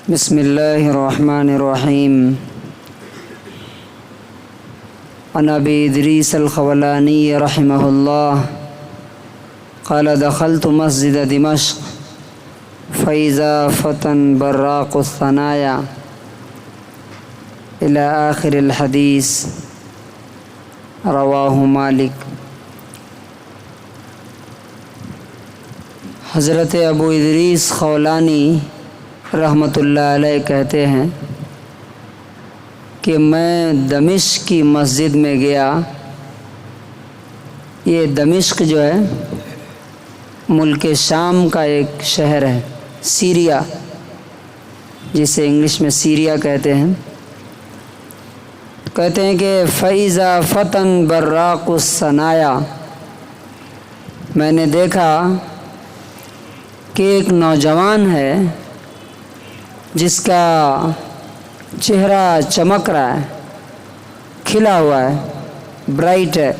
بسم الله الرحمن الرحيم. عن أبي إدريس الخولاني رحمه الله قال دخلت مسجد دمشق فإذا فتى براق الثنايا إلى آخر الحديث رواه مالک. حضرت ابو ادریس خولانی رحمۃ اللہ علیہ کہتے ہیں کہ میں دمشق کی مسجد میں گیا. یہ دمشق جو ہے ملک شام کا ایک شہر ہے، سیریا، جسے انگلش میں سیریا کہتے ہیں. کہتے ہیں کہ فَإِذَا فَتًى بَرَّاقُ الثَّنَايَا، میں نے دیکھا کہ ایک نوجوان ہے جس کا چہرہ چمک رہا ہے، کھلا ہوا ہے، برائٹ ہے.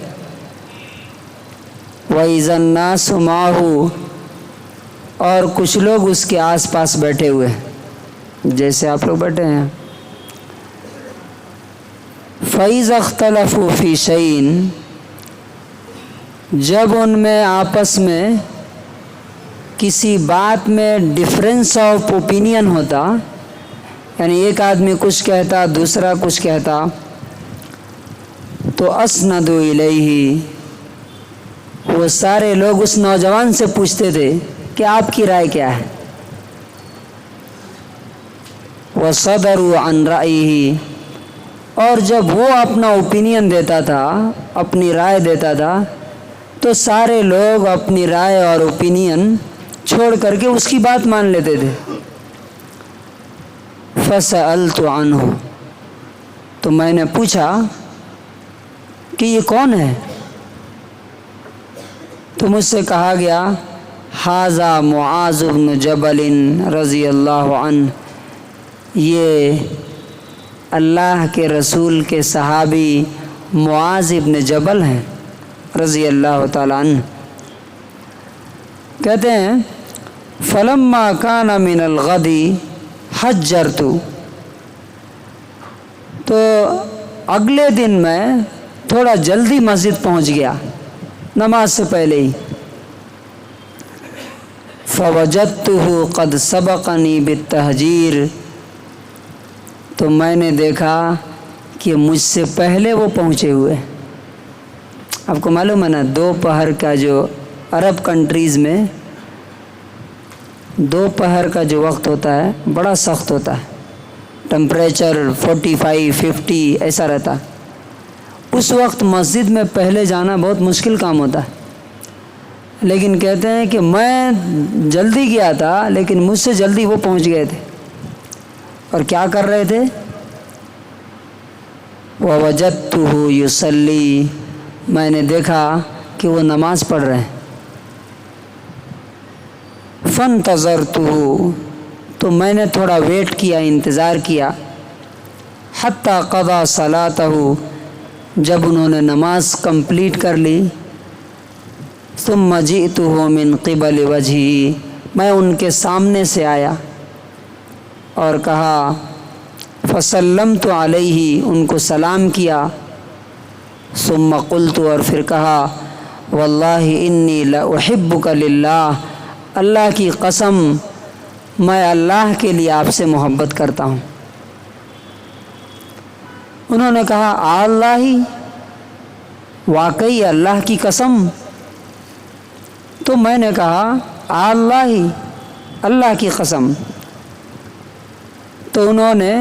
وَإِذَا النَّاسُ مَعَهُ، اور کچھ لوگ اس کے آس پاس بیٹھے ہوئے ہیں جیسے آپ لوگ بیٹھے ہیں. فَإِذَا اخْتَلَفُوا فِي شَيْءٍ، جب ان میں آپس میں کسی بات میں ڈفرینس آف اوپینین ہوتا، یعنی ایک آدمی کچھ کہتا دوسرا کچھ کہتا، تو اسندوا الیہ، وہ سارے لوگ اس نوجوان سے پوچھتے تھے کہ آپ کی رائے کیا ہے. وصدروا عن رأیہ، اور جب وہ اپنا اوپینین دیتا تھا، اپنی رائے دیتا تھا، تو سارے لوگ اپنی رائے اور اوپینین چھوڑ کر کے اس کی بات مان لیتے تھے. فسألت عنہ، تو میں نے پوچھا کہ یہ کون ہے؟ تو مجھ سے کہا گیا ھذا معاذ بن جبل رضی اللہ عنہ، یہ اللہ کے رسول کے صحابی معاذ بن جبل ہیں رضی اللہ تعالی عنہ. کہتے ہیں فلما کان من الغد حجرت، تو اگلے دن میں تھوڑا جلدی مسجد پہنچ گیا نماز سے پہلے ہی. فوجدته قد سبقنی بالتہجیر، تو میں نے دیکھا کہ مجھ سے پہلے وہ پہنچے ہوئے. آپ کو معلوم ہے نا، دوپہر کا جو عرب کنٹریز میں دوپہر کا جو وقت ہوتا ہے بڑا سخت ہوتا ہے، ٹمپریچر 45-50 ایسا رہتا. اس وقت مسجد میں پہلے جانا بہت مشکل کام ہوتا ہے. لیکن کہتے ہیں کہ میں جلدی گیا تھا لیکن مجھ سے جلدی وہ پہنچ گئے تھے. اور کیا کر رہے تھے؟ وَوَجَدْتُهُ يُصَلِّي، میں نے دیکھا کہ وہ نماز پڑھ رہے ہیں. فَانْتَظَرْتُهُ، تو میں نے تھوڑا ویٹ کیا، انتظار کیا. حَتَّى قَضَى صَلَاتَهُ، جب انہوں نے نماز کمپلیٹ کر لی. ثُمَّ جِئْتُهُ مِنْ قِبَلِ وَجْهِهِ، میں ان کے سامنے سے آیا اور کہا فَسَلَّمْتُ عَلَيْهِ، ان کو سلام کیا. ثُمَّ قُلْتُ، اور پھر کہا وَاللَّهِ إِنِّي لَأُحِبُّكَ لِلَّهِ، اللہ کی قسم میں اللہ کے لیے آپ سے محبت کرتا ہوں. انہوں نے کہا اللہ، واقعی اللہ کی قسم؟ تو میں نے کہا اللہ، اللہ کی قسم. تو انہوں نے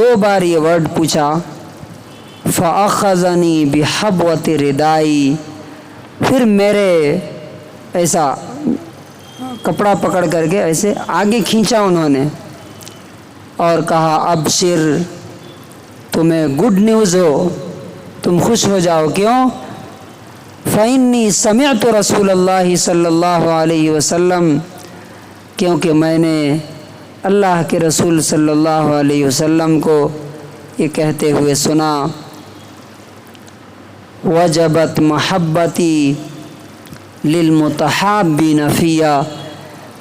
2 بار یہ ورڈ پوچھا. فَأَخَذَنِي بِحَبْوَةِ رِدَائِي، پھر میرے ایسا کپڑا پکڑ کر کے ایسے آگے کھینچا انہوں نے اور کہا ابشر، تمہیں گڈ نیوز ہو، تم خوش ہو جاؤ. کیوں؟ فَإِنِّي سَمِعْتُ رسول اللہ صلی اللہ علیہ وسلم، کیونکہ میں نے اللہ کے رسول صلی اللہ علیہ وسلم کو یہ کہتے ہوئے سنا وجبت محبتی للمتحابین فیہ،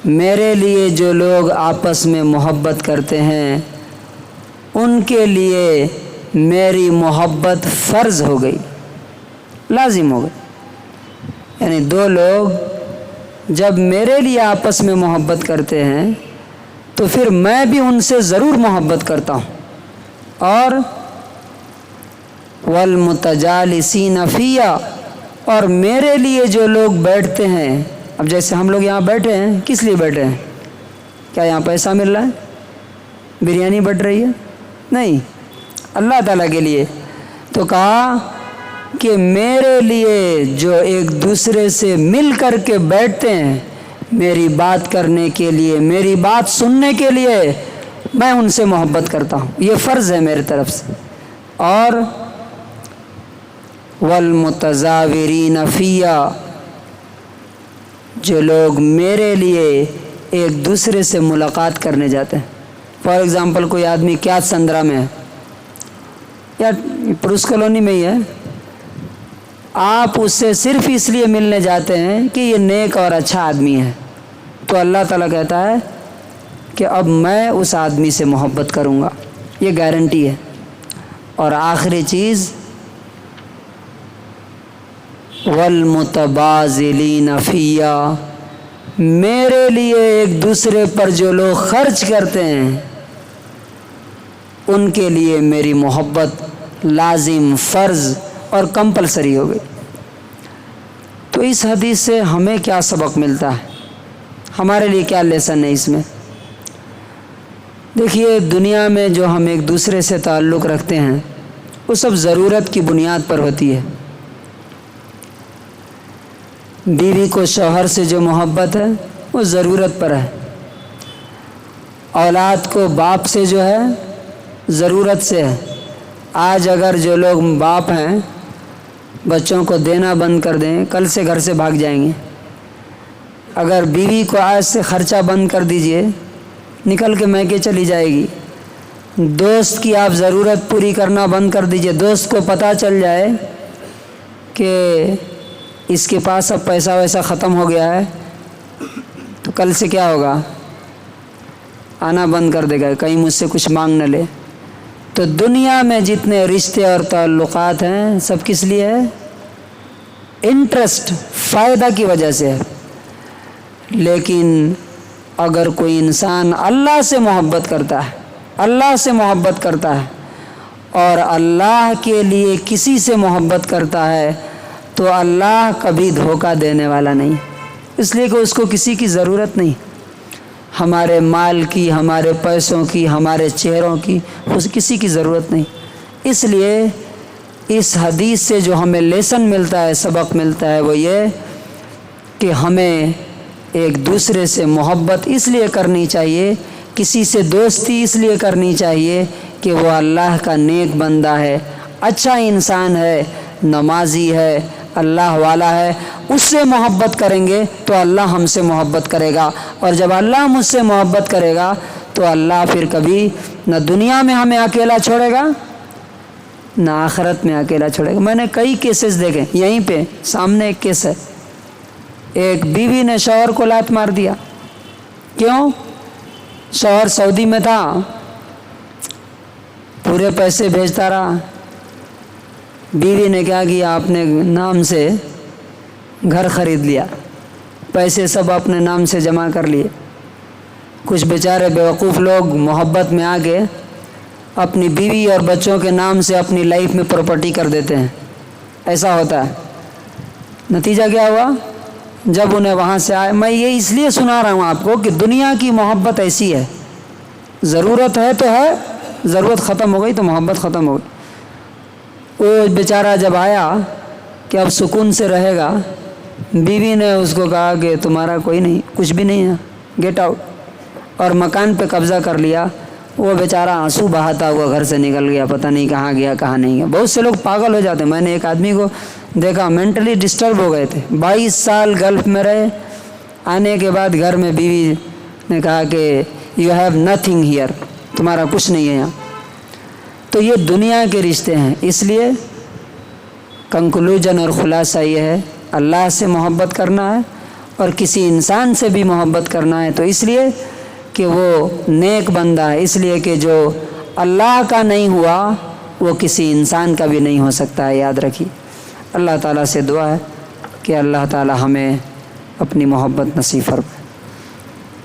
میرے لیے جو لوگ آپس میں محبت کرتے ہیں ان کے لیے میری محبت فرض ہو گئی، لازم ہو گئی۔ یعنی دو لوگ جب میرے لیے آپس میں محبت کرتے ہیں تو پھر میں بھی ان سے ضرور محبت کرتا ہوں۔ اور والمتجالسین فیہ، اور میرے لیے جو لوگ بیٹھتے ہیں، اب جیسے ہم لوگ یہاں بیٹھے ہیں، کس لیے بیٹھے ہیں؟ کیا یہاں پیسہ مل رہا ہے؟ بریانی بٹ رہی ہے؟ نہیں، اللہ تعالیٰ کے لیے۔ تو کہا کہ میرے لیے جو ایک دوسرے سے مل کر کے بیٹھتے ہیں میری بات کرنے کے لیے، میری بات سننے کے لیے، میں ان سے محبت کرتا ہوں، یہ فرض ہے میری طرف سے۔ اور والمتزاورین فیہ، جو لوگ میرے لیے ایک دوسرے سے ملاقات کرنے جاتے ہیں۔ فار ایگزامپل کوئی آدمی کیا سندرا میں ہے یا پروس کالونی میں ہی ہے، آپ اس سے صرف اس لیے ملنے جاتے ہیں کہ یہ نیک اور اچھا آدمی ہے، تو اللہ تعالیٰ کہتا ہے کہ اب میں اس آدمی سے محبت کروں گا، یہ گارنٹی ہے۔ اور آخری چیز والمتبازلین فیہ، میرے لیے ایک دوسرے پر جو لوگ خرچ کرتے ہیں ان کے لیے میری محبت لازم، فرض اور کمپلسری ہو گئی۔ تو اس حدیث سے ہمیں کیا سبق ملتا ہے، ہمارے لیے کیا لیسن ہے اس میں؟ دیکھیے، دنیا میں جو ہم ایک دوسرے سے تعلق رکھتے ہیں وہ سب ضرورت کی بنیاد پر ہوتی ہے۔ بیوی کو شوہر سے جو محبت ہے وہ ضرورت پر ہے، اولاد کو باپ سے جو ہے ضرورت سے ہے۔ آج اگر جو لوگ باپ ہیں بچوں کو دینا بند کر دیں، کل سے گھر سے بھاگ جائیں گے۔ اگر بیوی کو آج سے خرچہ بند کر دیجئے، نکل کے میکے چلی جائے گی۔ دوست کی آپ ضرورت پوری کرنا بند کر دیجئے، دوست کو پتہ چل جائے کہ اس کے پاس اب پیسہ ویسا ختم ہو گیا ہے، تو کل سے کیا ہوگا؟ آنا بند کر دے گا، کہیں مجھ سے کچھ مانگ نہ لے۔ تو دنیا میں جتنے رشتے اور تعلقات ہیں سب کس لیے ہے؟ انٹرسٹ، فائدہ کی وجہ سے ہے۔ لیکن اگر کوئی انسان اللہ سے محبت کرتا ہے، اللہ سے محبت کرتا ہے اور اللہ کے لیے کسی سے محبت کرتا ہے تو اللہ کبھی دھوکہ دینے والا نہیں، اس لیے کہ اس کو کسی کی ضرورت نہیں، ہمارے مال کی، ہمارے پیسوں کی، ہمارے چہروں کی، کسی کی ضرورت نہیں۔ اس لیے اس حدیث سے جو ہمیں لیسن ملتا ہے، سبق ملتا ہے، وہ یہ کہ ہمیں ایک دوسرے سے محبت اس لیے کرنی چاہیے، کسی سے دوستی اس لیے کرنی چاہیے کہ وہ اللہ کا نیک بندہ ہے، اچھا انسان ہے، نمازی ہے، اللہ والا ہے، اس سے محبت کریں گے تو اللہ ہم سے محبت کرے گا، اور جب اللہ مجھ سے محبت کرے گا تو اللہ پھر کبھی نہ دنیا میں ہمیں اکیلا چھوڑے گا نہ آخرت میں اکیلا چھوڑے گا۔ میں نے کئی کیسز دیکھے، یہیں پہ سامنے ایک کیس ہے، ایک بیوی نے شوہر کو لات مار دیا۔ کیوں؟ شوہر سعودی میں تھا، پورے پیسے بھیجتا رہا، بیوی نے کیا کیا، اپنے نام سے گھر خرید لیا، پیسے سب اپنے نام سے جمع کر لیے۔ کچھ بیچارے بیوقوف لوگ محبت میں آ کے اپنی بیوی اور بچوں کے نام سے اپنی لائف میں پراپرٹی کر دیتے ہیں، ایسا ہوتا ہے۔ نتیجہ کیا ہوا؟ جب انہیں وہاں سے آئے، میں یہ اس لیے سنا رہا ہوں آپ کو کہ دنیا کی محبت ایسی ہے، ضرورت ہے تو ہے، ضرورت ختم ہو گئی تو محبت ختم ہو گئی۔ وہ بیچارہ جب آیا کہ اب سکون سے رہے گا، بیوی نے اس کو کہا کہ تمہارا کوئی نہیں، کچھ بھی نہیں ہے، گیٹ آؤٹ، اور مکان پہ قبضہ کر لیا۔ وہ بیچارہ آنسو بہاتا ہوا گھر سے نکل گیا، پتہ نہیں کہاں گیا کہاں نہیں گیا۔ بہت سے لوگ پاگل ہو جاتے ہیں، میں نے ایک آدمی کو دیکھا مینٹلی ڈسٹرب ہو گئے تھے، 22 سال گلف میں رہے، آنے کے بعد گھر میں بیوی نے کہا کہ یو ہیو نتھنگ ہیئر، تمہارا کچھ نہیں ہے یہاں۔ تو یہ دنیا کے رشتے ہیں، اس لیے کنکلوژن اور خلاصہ یہ ہے، اللہ سے محبت کرنا ہے اور کسی انسان سے بھی محبت کرنا ہے تو اس لیے کہ وہ نیک بندہ ہے، اس لیے کہ جو اللہ کا نہیں ہوا وہ کسی انسان کا بھی نہیں ہو سکتا ہے، یاد رکھیے۔ اللہ تعالیٰ سے دعا ہے کہ اللہ تعالیٰ ہمیں اپنی محبت نصیب فرمائے۔